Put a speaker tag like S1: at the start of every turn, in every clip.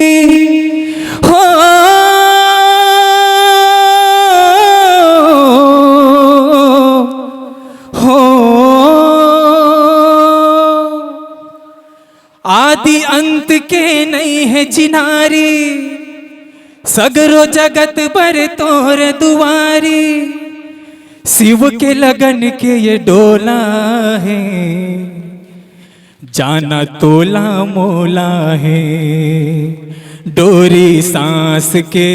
S1: हो हो आदि अंत के नहीं है चिनारी, सगरो जगत पर तोर दुआरी। शिव के लगन के ये डोला है, जाना तोला मोला है। डोरी सांस के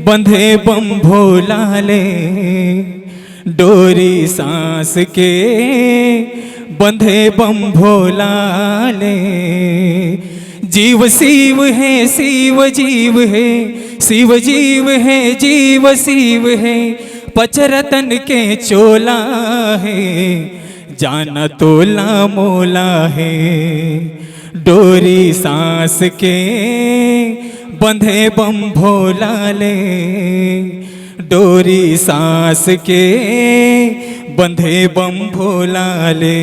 S1: बंधे बम भोला ले, डोरी सांस के बंधे बम भोला ले। जीव शिव है शिव जीव है, शिव जीव है जीव शिव है। पचरतन के चोला है, जाना तोला मोला है। डोरी सांस के बंधे बम भोला ले, डोरी सांस के बंधे बम भोला ले।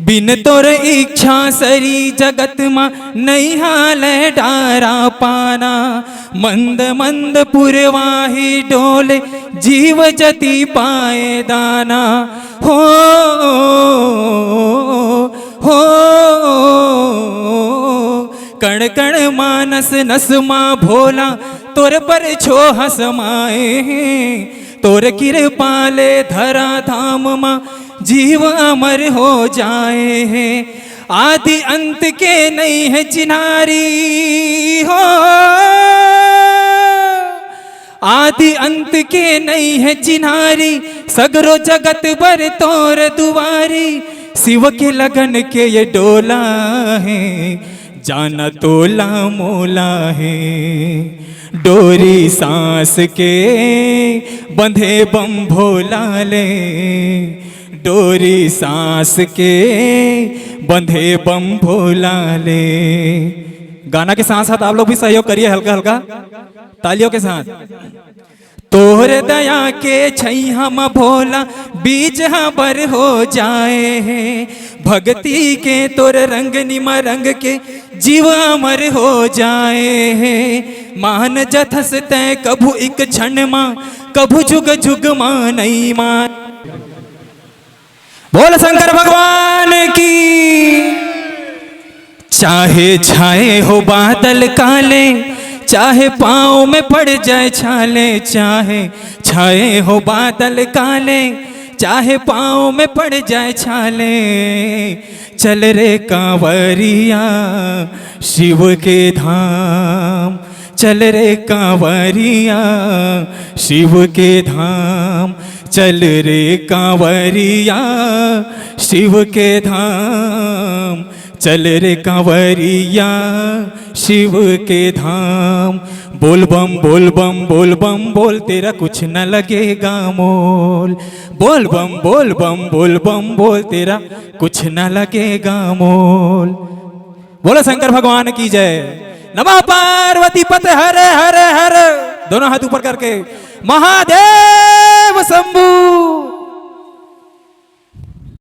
S1: बिन तोर इच्छा सरी जगत मा नहीं हाल डारा पाना। मंद मंद पुरवाही डोले जीव जति पाए दाना। हो हो कण कण मानस नस मा भोला, तोर पर छो हसमाए। तोर कृपाले धरा धाम मा जीव अमर हो जाए हैं। आदि अंत के नहीं है चिनारी, हो आदि अंत के नहीं है चिनारी। सगरो जगत पर तोर दुआरी। शिव के लगन के ये डोला है, जाना तोला मोला है। डोरी सांस के बंधे बम भोला ले, डोरी सांस के बंधे बम भोला ले। गाना के साथ साथ आप लोग भी सहयोग करिए हल्का हल्का तालियों के साथ। तोहर दया के छई हम भोला, बीज पर हो जाए हैं। भक्ति के तोर रंग निमा रंग के जीव अमर हो जाए हैं। मान जथस तय कभू एक क्षण मां, कभू जुग जुग मां नहीं मान। बोल शंकर भगवान की। चाहे छाए हो बादल काले, चाहे पाँव में पड़ जाए छाले। चाहे छाए हो बादल काले, चाहे पाँव में पड़ जाए छाले। चल रे कांवरिया शिव के धाम, चल रे कांवरिया शिव के धाम। चल रे कांवरिया शिव के धाम, चल रे कांवरिया शिव के धाम। बोल बम बोल बम बोल बम बोल, तेरा कुछ न लगेगा मोल। बोल बम बोल बम बोल बम बोल, तेरा कुछ न लगेगा मोल। बोलो शंकर भगवान की जय। नमः पार्वती पते हर हर हर। दोनों हाथ ऊपर करके महादेव शंभू।